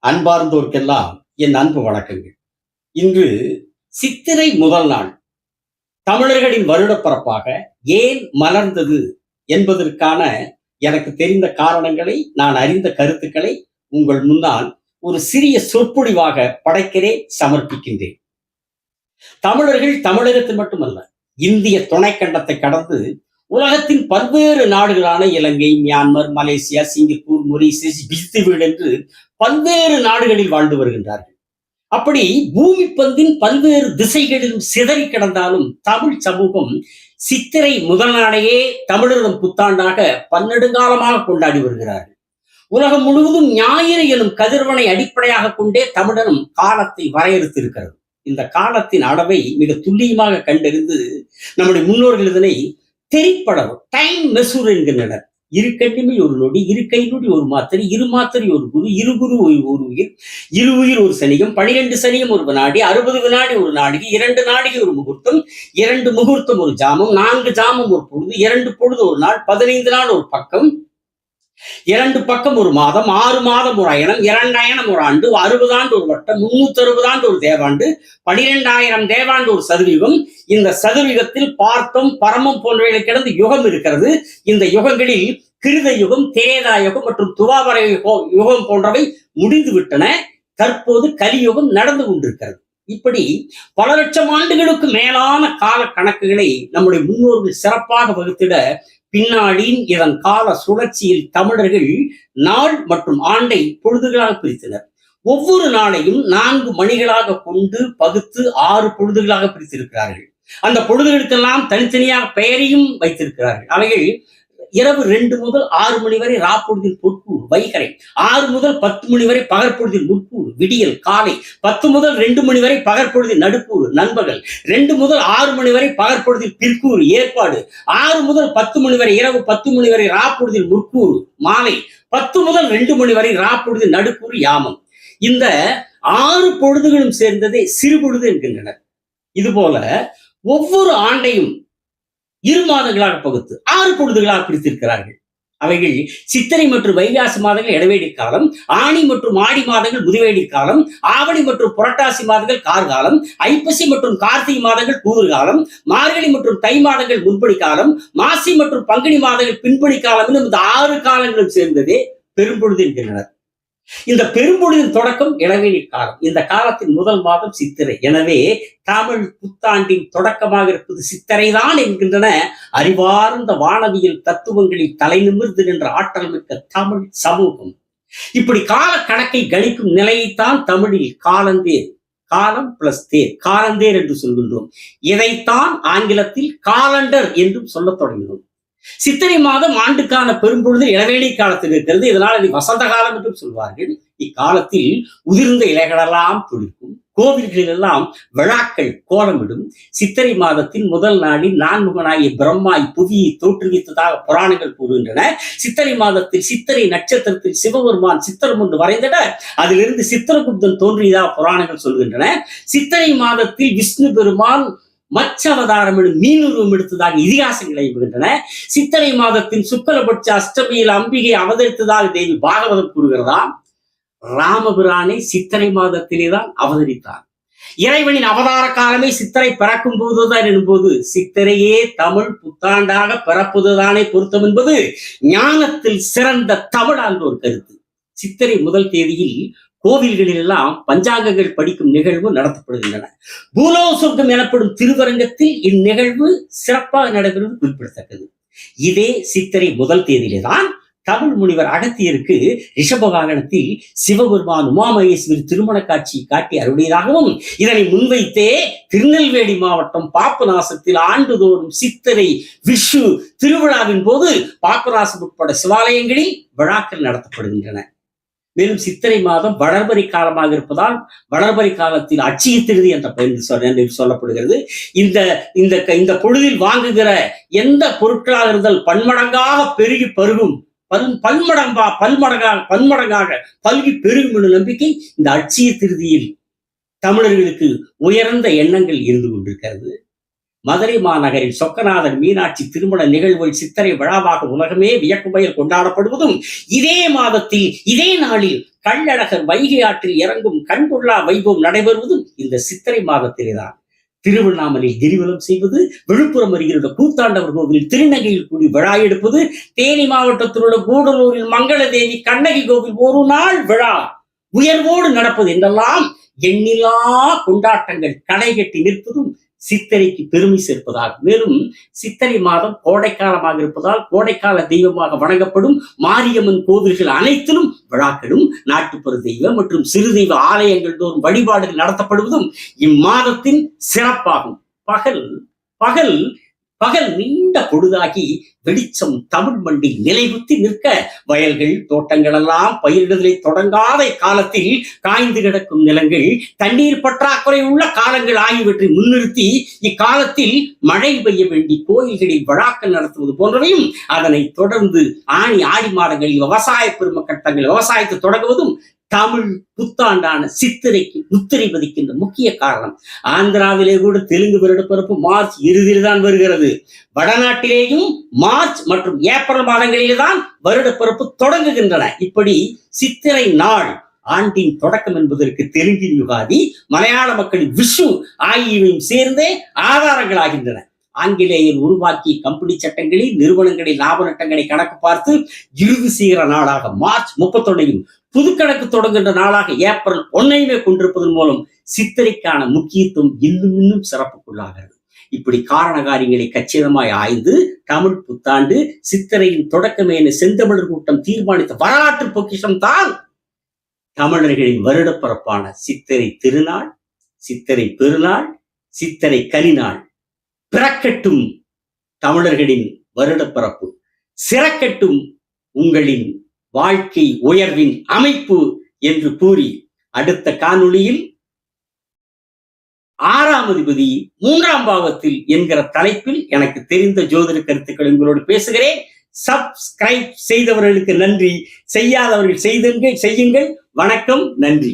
அன்பார்ந்தோர்க்கெல்லாம் என் அன்பு வணக்கங்கள். இன்று சித்திரை முதல் நாள் தமிழர்களின் வருடப்பிறப்பாக ஏன் மலர்ந்தது என்பதற்கான எனக்கு தெரிந்த காரணங்களை, நான் அறிந்த கருத்துக்களை உங்கள் முன்னால் ஒரு சிறிய சொற்பொழிவாக படைக்கிறேன், சமர்ப்பிக்கின்றேன். தமிழர்கள் தமிழகத்தில் மட்டுமல்ல, இந்திய துணைக்கண்டத்தை கடந்து உலகத்தின் பல்வேறு நாடுகளான இலங்கை, மியான்மர், மலேசியா, சிங்கப்பூர், மொரீசியஸ், பிஸ்திவீடு என்று பல்வேறு நாடுகளில் வாழ்ந்து வருகின்றார்கள். அப்படி பூமி பந்தின் பல்வேறு திசைகளிலும் சிதறி கிடந்தாலும் தமிழ் சமூகம் சித்திரை முதல் நாளையே தமிழரிடம் புத்தாண்டாக பன்னெடுங்காலமாக கொண்டாடி வருகிறார்கள். உலகம் முழுவதும் ஞாயிறு எனும் கதிரவனை அடிப்படையாக கொண்டே தமிழனும் காலத்தை வரையறுத்திருக்கிறது. இந்த காலத்தின் அளவை மிக துல்லியமாக கண்டறிந்து நம்முடைய முன்னோர்கள் இதனை தெரிப்படவு டைம் மெசூர் என்கின்றனர். இரு கண்ணுமே ஒரு நொடி, இரு கை நொடி ஒரு மாத்திரை, இரு மாத்திரை ஒரு குரு, இரு குரு ஒரு உயிர், இரு உயிர் ஒரு சனியம், 12 சனியம் ஒரு வினாடி, 60 வினாடி ஒரு நாடிகை, 2 நாடிகை ஒரு முகூர்த்தம், 2 முகூர்த்தம் ஒரு ஜாமம், 4 ஜாமம் ஒரு பொழுது, 2 பொழுது ஒரு நாள், 15 நாள் ஒரு பக்கம், 2 பக்கம் ஒரு மாதம், 6 மாதம் ஒரு அயனம், 2 அயனம் ஒரு ஆண்டு, 60 ஆண்டு ஒரு வட்டம், 360 ஆண்டு ஒரு தேவாண்டு, 12,000 தேவாண்டு ஒரு சதுர்யுகம். இந்த சதுர்யுகத்தில் பார்த்தம், பரமம் போன்றவைகளை கிடந்து யுகம் இருக்கிறது. இந்த யுகங்களில் கிருத யுகம், திரேதா யுகம் மற்றும் துவாபர யுகம் போன்றவை முடிந்து விட்டன. தற்போது கலியுகம் நடந்து கொண்டிருக்கிறது. இப்படி பல லட்சம் ஆண்டுகளுக்கு மேலான கால கணக்குகளை நம்முடைய முன்னோர்கள் சிறப்பாக வகுத்திட பின்னாடி இதன் கால சுழற்சியில் தமிழர்கள் நாள் மற்றும் ஆண்டை பொழுதுகளாக பிரித்தனர். ஒவ்வொரு நாளையும் 4 மணிகளாக கொண்டு பகுத்து 6 பொழுதுகளாக பிரித்திருக்கிறார்கள். அந்த பொழுதுகளுக்கெல்லாம் தனித்தனியாக பெயரையும் வைத்திருக்கிறார்கள். அவைகள் இரவு 2 முதல் 6 மணி வரை ராப்பொழுதில் பொற்கூறு வைகரை, 6 முதல் 10 மணி வரை பகற்பொழுதில் முற்கூறு விடியல் காலை, 10 முதல் 2 மணி வரை பகற்பொழுதில் நடுக்கூறு நண்பகல், 2 முதல் 6 மணி வரை பகற்பொழுதில் பிற்கூறு ஏற்பாடு, 6 முதல் 10 மணி வரை இரவு 10 மணி வரை ராப்பொழுதில் முற்கூறு மாலை, 10 முதல் 2 மணி வரை ராப்பொழுதில் நடுக்கூறு யாமம். இந்த 6 பொழுதுகளும் சேர்ந்ததை சிறுபொழுது என்கின்றனர். இதுபோல ஒவ்வொரு ஆண்டையும் 2 மாதங்களாக பகுத்து 6 பொழுதுகளாக பிரித்திருக்கிறார்கள். அவைகள் சித்திரை மற்றும் வைகாசி மாதங்கள் இடைவேடி காலம், ஆணி மற்றும் ஆடி மாதங்கள் முதுவேடி காலம், ஆவணி மற்றும் புரட்டாசி மாதங்கள் கார்காலம், ஐப்பசி மற்றும் கார்த்திகை மாதங்கள் கூறுகாலம், மார்கழி மற்றும் தை மாதங்கள் முன்படி காலம், மாசி மற்றும் பங்குனி மாதங்கள் பின்படி காலம் எனும் இந்த 6 காலங்களும் சேர்ந்ததே பெரும்பொழுது என்கின்றனர். இந்த பெரும்பொழுதின் தொடக்கம் இளவேனில் காலம். இந்த காலத்தின் முதல் மாதம் சித்திரை. எனவே தமிழ் புத்தாண்டின் தொடக்கமாக இருப்பது சித்திரைதான் என்கின்றன அறிவார்ந்த வானவியல் தத்துவங்களில் தலை நிமிர்ந்து நின்ற ஆற்றல் மிக்க தமிழ் சமூகம். இப்படி கால கணக்கை கணிக்கும் நிலையைத்தான் தமிழில் காலந்தேர், காலம் பிளஸ் தேர், காலந்தேர் என்று சொல்கின்றோம். இதைத்தான் ஆங்கிலத்தில் காலண்டர் என்றும் சொல்லத் தொடங்கினோம். சித்திரை மாதம் ஆண்டுக்கான பெரும்பொழுது இளவேணி காலத்தில் இருக்கிறது. இதனால் இது வசந்த காலம் என்றும் சொல்வார்கள். இக்காலத்தில் உதிர்ந்த இலைகளெல்லாம் துளிர்க்கும், கோவில்களில் எல்லாம் விழாக்கள் கோலமிடும். சித்திரை மாதத்தின் முதல் நாளில் நான்முகனாகிய பிரம்மா புவியை தோற்றுவித்ததாக புராணங்கள் கூறுகின்றன. சித்திரை மாதத்தில் சித்திரை நட்சத்திரத்தில் சிவபெருமான் சித்திரம் ஒன்று வரைந்திட அதிலிருந்து சித்திரகுப்தன் தோன்றியதாக புராணங்கள் சொல்கின்றன. சித்திரை மாதத்தில் விஷ்ணு பெருமான் மச்சவதாரம் எனும் மீனுருவம் எடுத்ததாக இதிகாசங்களை எழுதுகின்றன. சித்திரை மாதத்தின் சுக்கலபட்ச அஷ்டமியில் அம்பிகை அவதரித்ததாக தேவி பாகவதம் கூறுகிறதாம். ராமபிரானை சித்திரை மாதத்திலேதான் அவதரித்தார். இறைவனின் அவதார காலமே சித்திரை பிறக்கும் போதுதான் எனும்போது சித்திரையே தமிழ் புத்தாண்டாக பிறப்பதுதானே பொருத்தம் என்பது ஞானத்தில் சிறந்த தமிழால் ஒரு கருத்து. சித்திரை முதல் தேதியில் கோவில்களில் எல்லாம் பஞ்சாங்கங்கள் படிக்கும் நிகழ்வு நடத்தப்படுகின்றன. பூலோக சொர்க்கம் எனப்படும் திருவரங்கத்தில் இந்நிகழ்வு சிறப்பாக நடைபெறுவது குறிப்பிடத்தக்கது. இதே சித்திரை முதல் தேதியில்தான் தமிழ் முனிவர் அகத்தியருக்கு ரிஷப வாகனத்தில் சிவபெருமான் உமாமகேஸ்வரி திருமண காட்சி காட்டி அருளியதாகவும் இதனை முன்வைத்தே திருநெல்வேலி மாவட்டம் பாபநாசத்தில் ஆண்டுதோறும் சித்திரை விஷு திருவிழாவின் போது பாபநாசம் உட்பட சிவாலயங்களில் விழாக்கள் நடத்தப்படுகின்றன. மேலும் சித்திரை மாதம் வளர்பறை காலமாக இருப்பதால் வளர்பறை காலத்தில் அட்சய திருதி என்ற பெயர் சொல்லப்படுகிறது. இந்த பொழுதில் வாங்குகிற எந்த பொருட்களாக இருந்தால் பன்மடங்காக பெருகி பருகும், பன்மடங்காக பல்கி பெருகும் என்ற நம்பிக்கை இந்த அட்சய திருதியில் தமிழர்களுக்கு உயர்ந்த எண்ணங்கள் இருந்து கொண்டிருக்கிறது. மதுரை மாநகரில் சொக்கநாதர் மீனாட்சி திருமண நிகழ்வுகள் சித்திரை விழாவாக உலகமே வியக்கும்பையில் கொண்டாடப்படுவதும் இதே மாதத்தில் இதே நாளில் கள்ளழகர் வைகை ஆற்றில் இறங்கும் கண்கொள்ளா வைபவம் நடைபெறுவதும் இந்த சித்திரை மாதத்திலேதான். திருவண்ணாமலையில் கிரிவலம் செய்வது, விழுப்புரம் அருகில் உள்ள கூத்தாண்டவர் கோவிலில் திருநங்கையில் கூடி விழா எடுப்பது, தேனி மாவட்டத்தில் உள்ள கூடலூரில் மங்களதேவி கண்ணகி கோவில் ஒரு நாள் விழா உயர்வோடு நடப்பது என்றெல்லாம் எண்ணிலா கொண்டாட்டங்கள் களை கட்டி நிற்பதும் சித்திரைக்கு பெருமை சேர்ப்பதாகும். மேலும் சித்திரை மாதம் கோடைக்காலமாக இருப்பதால் கோடைக்கால தெய்வமாக வணங்கப்படும் மாரியம்மன் கோவில்கள் அனைத்திலும் விழாக்களும் நாட்டுப்புற தெய்வம் மற்றும் சிறு தெய்வ ஆலயங்கள் தோறும் வழிபாடுகள் நடத்தப்படுவதும் இம்மாதத்தின் சிறப்பாகும். பகல் பகல் பகல் நீண்ட பொழுதாகி வெளிச்சம் தமிழ் மண்ணில் நிலைகுத்தி நிற்க வயல்கள் தோட்டங்கள் எல்லாம் பயிரிடுதலை தொடங்காத காலத்தில் காய்ந்து கிடக்கும் நிலங்கள் தண்ணீர் பற்றாக்குறை உள்ள காலங்கள் ஆகியவற்றை முன்னிறுத்தி இக்காலத்தில் மழை பெய்ய வேண்டி கோயில்களில் விழாக்கள் நடத்துவது போன்றவையும் அதனை தொடர்ந்து ஆடி மாதங்களில் விவசாய பெருமக்கள் தங்கள் விவசாயத்தை தொடங்குவதும் தமிழ் புத்தாண்டான சித்திரைக்கு முத்திரை பதிக்கின்ற முக்கிய காரணம். ஆந்திராவிலே கூட தெலுங்கு வருடப்பிறப்பு மார்ச் இறுதியில் தான் வருகிறது. வடநாட்டிலேயும் மார்ச் மற்றும் ஏப்ரல் மாதங்களிலே தான் வருடப்பிறப்பு தொடங்குகின்றன. இப்படி சித்திரை நாள் ஆண்டின் தொடக்கம் என்பதற்கு தெலுங்கின் யுகாதி, மலையாள மக்களின் விஷு ஆகியவையும் சேர்ந்தே ஆதாரங்களாகின்றன. ஆங்கிலேயர் உருவாக்கிய கம்பெனி சட்டங்களில் நிறுவனங்களின் லாப நட்டங்களை கணக்கு பார்த்து இறுதி செய்கிற நாளாக மார்ச் 31 புதுக்கணக்கு தொடங்குகின்ற நாளாக ஏப்ரல் 1 கொண்டிருப்பதன் மூலம் சித்திரைக்கான முக்கியத்துவம் இன்னும் சிறப்புக்குள்ளாகிறது. இப்படி காரண காரியங்களை கச்சிதமாய் ஆய்ந்து தமிழ் புத்தாண்டு சித்திரையின் தொடக்கமே என செந்தமிழர் கூட்டம் தீர்மானித்த வரலாற்று பொக்கிஷம் தான் தமிழர்களின் வருடப்பிறப்பான சித்திரை திருநாள், சித்திரை பெருநாள், சித்திரை கலிநாள். பிறக்கட்டும் தமிழர்களின் வருடப்பிறப்பு, சிறக்கட்டும் உங்களின் வாழ்க்கை உயர்வின் அமைப்பு என்று கூறி அடுத்த காணொளியில் 6ஆம் அதிபதி 3ஆம் பாவத்தில் என்கிற தலைப்பில் எனக்கு தெரிந்த ஜோதிட கருத்துக்கள் உங்களோடு பேசுகிறேன். சப்ஸ்கிரைப் செய்தவர்களுக்கு நன்றி, செய்யாதவர்கள் செய்யுங்கள். வணக்கம், நன்றி.